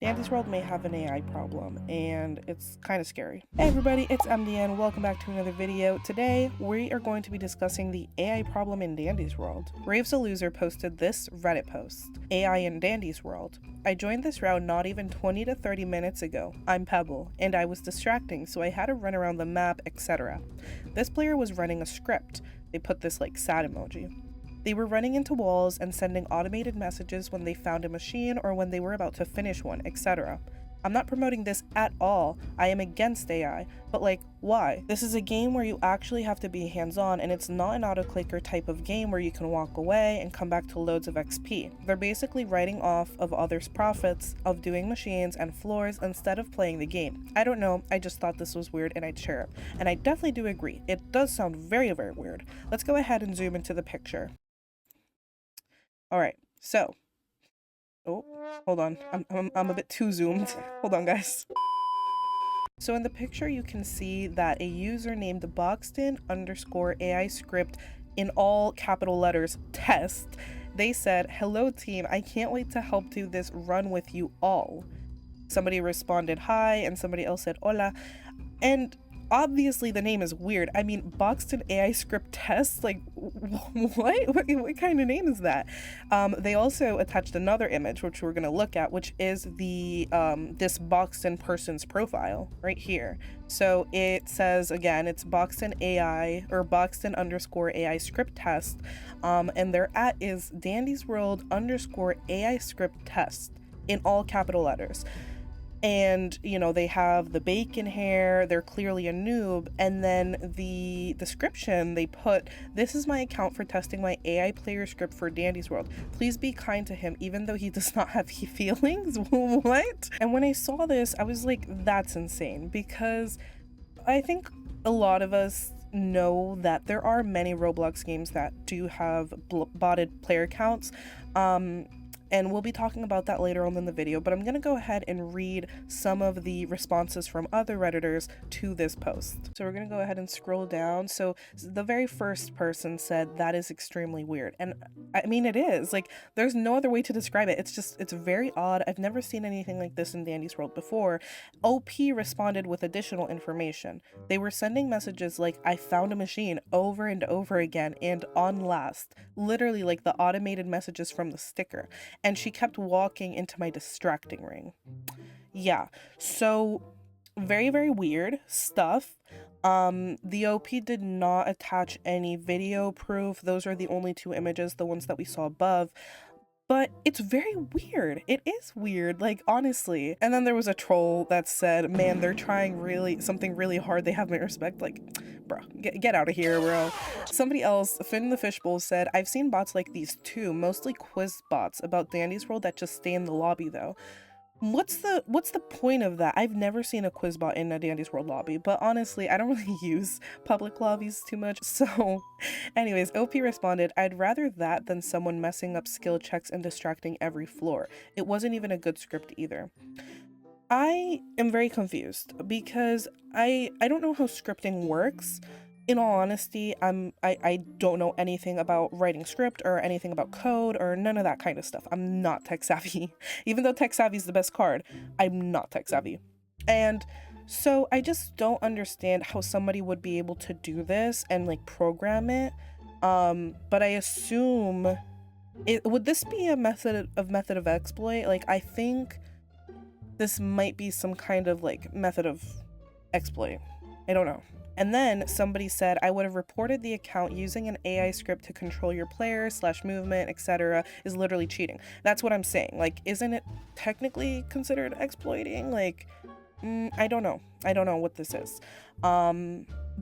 Dandy's World may have an AI problem, and it's kind of scary. Hey everybody, it's MDN. Welcome back to another video. Today, we are going to be discussing the AI problem in Dandy's World. Rave's a Loser posted this Reddit post, AI in Dandy's World. I joined this round not even 20 to 30 minutes ago. I'm Pebble, and I was distracting, so I had to run around the map, etc. This player was running a script. They put this like sad emoji. They were running into walls and sending automated messages when they found a machine or when they were about to finish one, etc. I'm not promoting this at all. I am against AI, but like, why? This is a game where you actually have to be hands-on, and it's not an auto-clicker type of game where you can walk away and come back to loads of XP. They're basically writing off of others' profits of doing machines and floors instead of playing the game. I don't know, I just thought this was weird and I'd share it. And I definitely do agree. It does sound very, very weird. Let's go ahead and zoom into the picture. All right, so, oh, hold on, I'm a bit too zoomed. Hold on, guys. So in the picture, you can see that a user named Boxton_AI script in all capital letters test. They said, "Hello team, I can't wait to help do this run with you all." Somebody responded hi, and somebody else said hola. And obviously the name is weird. I mean, Boxton AI script test, like what kind of name is that? They also attached another image which we're going to look at, which is the this Boxton person's profile right here. So it says, again, it's Boxton AI or Boxton_AI script test, and their @ is Dandy's World _AI script test in all capital letters. And you know, they have the bacon hair, they're clearly a noob, and then the description they put, "This is my account for testing my AI player script for Dandy's World. Please be kind to him even though he does not have feelings." What? And when I saw this, I was like, that's insane, because I think a lot of us know that there are many Roblox games that do have botted player counts. And we'll be talking about that later on in the video, but I'm going to go ahead and read some of the responses from other Redditors to this post. So we're going to go ahead and scroll down. So the very first person said, "That is extremely weird." And I mean, it is. Like, there's no other way to describe it. It's very odd. I've never seen anything like this in Dandy's World before. OP responded with additional information. They were sending messages like, "I found a machine," over and over again, and on last. Literally like the automated messages from the sticker. And she kept walking into my distracting ring. Yeah, so very, very weird stuff. The OP did not attach any video proof. Those are the only two images, the ones that we saw above. But it's very weird. It is weird, like, honestly. And then there was a troll that said, "Man, they're trying something really hard. They have my respect." Like, bro, get out of here, bro. Somebody else, Finn the Fishbowl, said, "I've seen bots like these too, mostly quiz bots about Dandy's World that just stay in the lobby though." What's the point of that? I've never seen a quiz bot in a Dandy's World lobby, but honestly, I don't really use public lobbies too much. So anyways, OP responded, "I'd rather that than someone messing up skill checks and distracting every floor. It wasn't even a good script either." I am very confused because I don't know how scripting works. In all honesty, I don't know anything about writing script or anything about code or none of that kind of stuff. I'm not tech savvy. Even though tech savvy is the best card, I'm not tech savvy. And so I just don't understand how somebody would be able to do this and like program it. But I assume would this be a method of exploit? Like, I think this might be some kind of like method of exploit. I don't know. And then somebody said, "I would have reported the account. Using an AI script to control your players / movement, etc. is literally cheating." That's what I'm saying. Like, isn't it technically considered exploiting? Like, I don't know. I don't know what this is.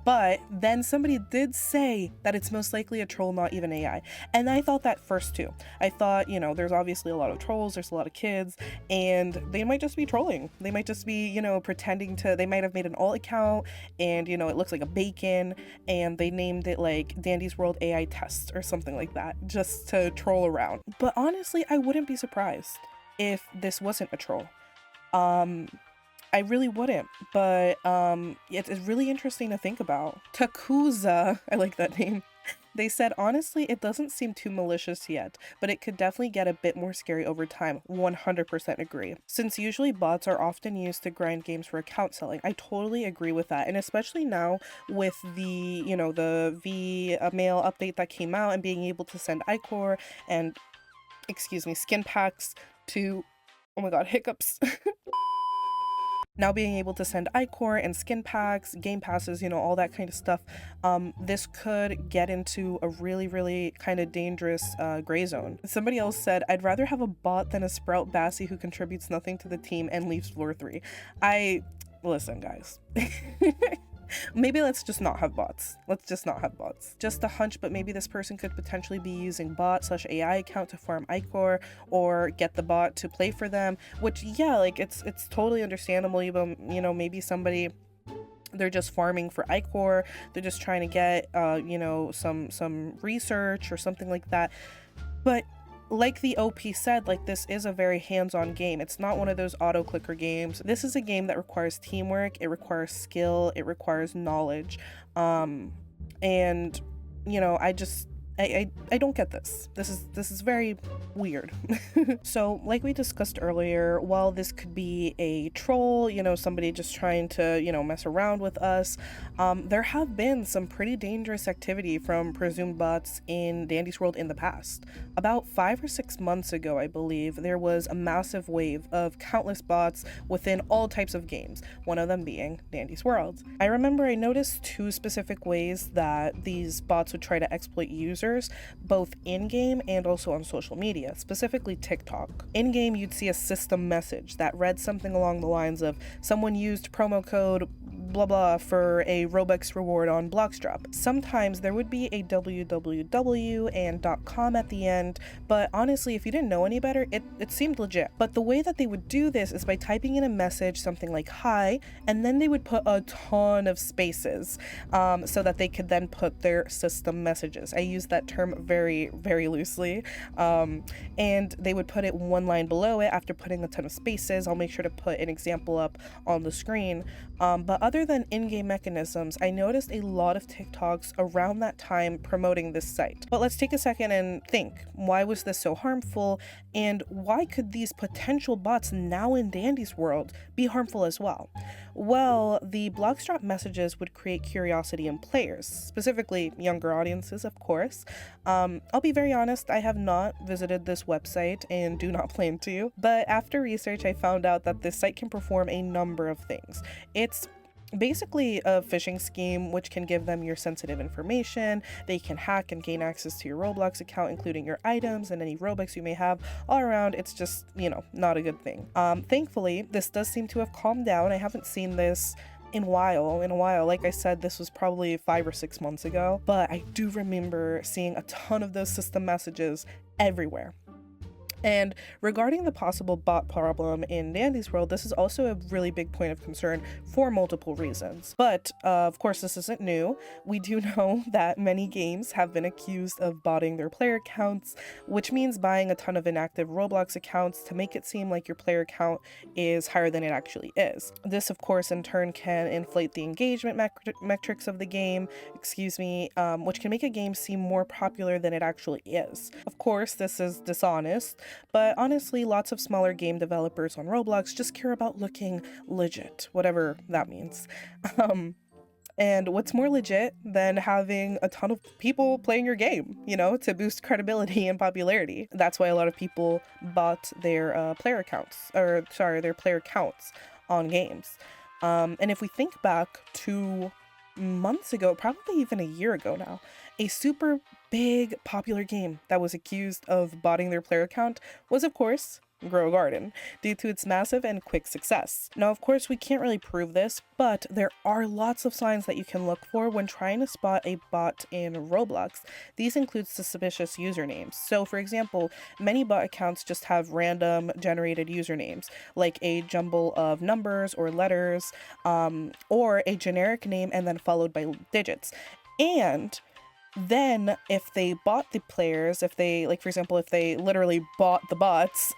But then somebody did say that it's most likely a troll, not even AI. And I thought that first too. I thought, you know, there's obviously a lot of trolls, there's a lot of kids, and they might just be trolling. They might just be, you know, pretending to, they might have made an alt account and, you know, it looks like a bacon and they named it like Dandy's World AI test or something like that, just to troll around. But honestly, I wouldn't be surprised if this wasn't a troll. I really wouldn't, but it's really interesting to think about. Takuza, I like that name. They said, honestly, it doesn't seem too malicious yet, but it could definitely get a bit more scary over time. 100% agree. Since usually bots are often used to grind games for account selling, I totally agree with that. And especially now with the, the mail update that came out and being able to send iCore and, excuse me, skin packs to, oh my god, hiccups. Now being able to send iCore and skin packs, game passes, all that kind of stuff, this could get into a really, really kind of dangerous gray zone. Somebody else said, I'd rather have a bot than a Sprout Bassy who contributes nothing to the team and leaves floor 3. Listen, guys. Maybe let's just not have bots. Let's just not have bots. Just a hunch, but maybe this person could potentially be using bot/AI account to farm iCore or get the bot to play for them, which, yeah, like it's totally understandable. Even, maybe somebody, they're just farming for iCore, they're just trying to get some research or something like that. But like the OP said, like, this is a very hands-on game. It's not one of those auto-clicker games. This is a game that requires teamwork, it requires skill, it requires knowledge. And I don't get this. This is very weird. So like we discussed earlier, while this could be a troll, somebody just trying to, mess around with us, there have been some pretty dangerous activity from presumed bots in Dandy's World in the past. About 5 or 6 months ago, I believe, there was a massive wave of countless bots within all types of games, one of them being Dandy's World. I remember I noticed 2 specific ways that these bots would try to exploit users, both in-game and also on social media, specifically TikTok. In-game, you'd see a system message that read something along the lines of, someone used promo code blah blah for a Robux reward on Bloxdrop. Sometimes there would be a www and .com at the end, but honestly, if you didn't know any better, it seemed legit. But the way that they would do this is by typing in a message, something like hi, and then they would put a ton of spaces so that they could then put their system messages. I use that term very, very loosely. And they would put it one line below it after putting a ton of spaces. I'll make sure to put an example up on the screen. But other than in-game mechanisms, I noticed a lot of TikToks around that time promoting this site. But let's take a second and think, why was this so harmful, and why could these potential bots now in Dandy's World be harmful as well? Well, the Bloxdrop messages would create curiosity in players, specifically younger audiences, of course. I'll be very honest, I have not visited this website and do not plan to, but after research I found out that this site can perform a number of things. It's basically a phishing scheme which can give them your sensitive information. They can hack and gain access to your Roblox account, including your items and any Robux you may have. All around, it's just, not a good thing. Thankfully, this does seem to have calmed down. I haven't seen this in a while. Like I said, this was probably 5 or 6 months ago, but I do remember seeing a ton of those system messages everywhere. And regarding the possible bot problem in Dandy's World, this is also a really big point of concern for multiple reasons. But of course, this isn't new. We do know that many games have been accused of botting their player accounts, which means buying a ton of inactive Roblox accounts to make it seem like your player count is higher than it actually is. This, of course, in turn can inflate the engagement metrics of the game, which can make a game seem more popular than it actually is. Of course, this is dishonest, but honestly, lots of smaller game developers on Roblox just care about looking legit, whatever that means. And what's more legit than having a ton of people playing your game, to boost credibility and popularity? That's why a lot of people bought their player counts on games. And if we think back 2 months ago, probably even a year ago now, a super big popular game that was accused of botting their player account was, of course, Grow a Garden, due to its massive and quick success. Now, of course, we can't really prove this, but there are lots of signs that you can look for when trying to spot a bot in Roblox. These include suspicious usernames. So, for example, many bot accounts just have random generated usernames, like a jumble of numbers or letters, or a generic name and then followed by digits. And Then if they bought the players, if they, like, for example, if they literally bought the bots,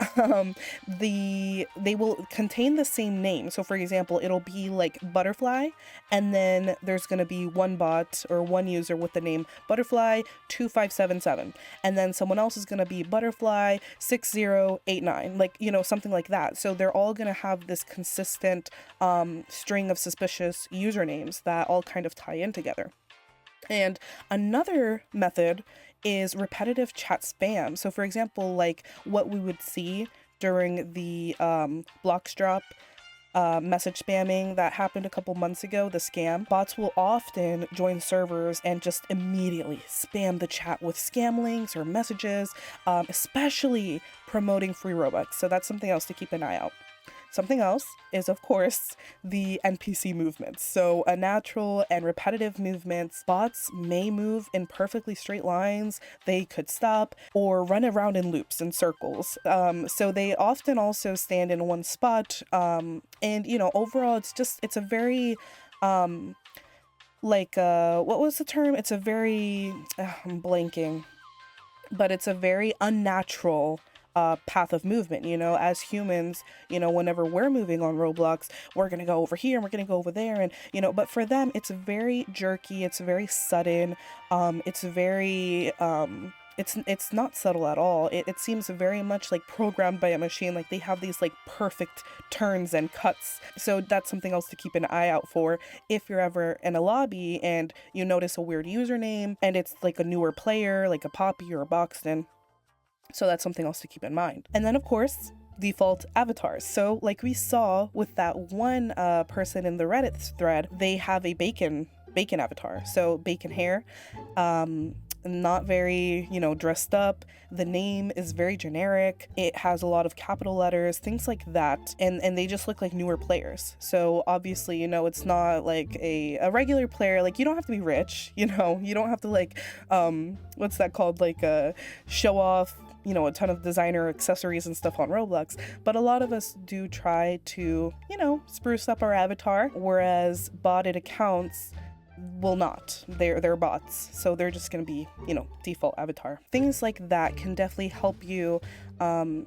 they will contain the same name. So for example, it'll be like Butterfly, and then there's going to be one bot or one user with the name Butterfly 2577, and then someone else is going to be Butterfly 6089, like, you know, something like that. So they're all going to have this consistent string of suspicious usernames that all kind of tie in together. And another method is repetitive chat spam. So for example, like what we would see during the blocks drop message spamming that happened a couple months ago, the scam, bots will often join servers and just immediately spam the chat with scam links or messages, especially promoting free Robux. So that's something else to keep an eye out. Something else is, of course, the NPC movements. So unnatural and repetitive movements. Bots may move in perfectly straight lines. They could stop or run around in loops and circles. So they often also stand in one spot. And, you know, overall, it's a very, what was the term? It's a very, I'm blanking, but it's a very unnatural path of movement. You know, as humans, you know, whenever we're moving on Roblox, we're gonna go over here and we're gonna go over there, and you know, but for them it's very jerky, it's very sudden, it's very it's not subtle at all. It seems very much like programmed by a machine. Like they have these like perfect turns and cuts. So that's something else to keep an eye out for if you're ever in a lobby and you notice a weird username and it's like a newer player, like a Poppy or a Boxton. So that's something else to keep in mind. And then, of course, default avatars. So like we saw with that one person in the Reddit thread, they have a bacon avatar. So bacon hair, not very, you know, dressed up. The name is very generic. It has a lot of capital letters, things like that. And they just look like newer players. So obviously, you know, it's not like a regular player. Like you don't have to be rich, you know, you don't have to like, what's that called? Like show off, you know, a ton of designer accessories and stuff on Roblox, but a lot of us do try to, you know, spruce up our avatar, whereas botted accounts will not. They're bots, so they're just gonna be, you know, default avatar. Things like that can definitely help you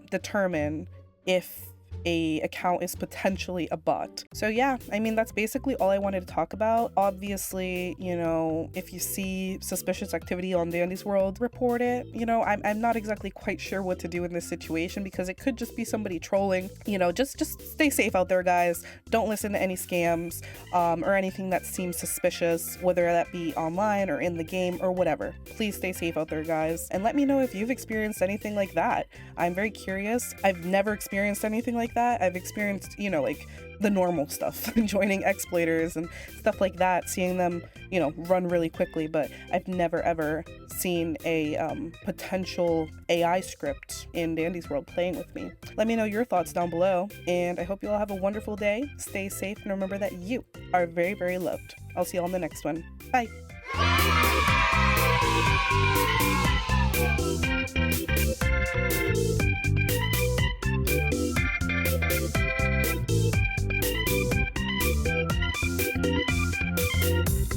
determine if a account is potentially a bot. So yeah, I mean, that's basically all I wanted to talk about. Obviously, you know, if you see suspicious activity on Dandy's World, report it. You know, I'm not exactly quite sure what to do in this situation because it could just be somebody trolling. You know, just stay safe out there, guys. Don't listen to any scams or anything that seems suspicious, whether that be online or in the game or whatever. Please stay safe out there, guys. And let me know if you've experienced anything like that. I'm very curious. I've never experienced anything like that. I've experienced, you know, like the normal stuff, joining exploiters and stuff like that, seeing them, you know, run really quickly, but I've never ever seen a potential AI script in Dandy's World playing with me. Let me know your thoughts down below, and I hope you all have a wonderful day. Stay safe, and remember that you are very, very loved. I'll see you all in the next one. Bye.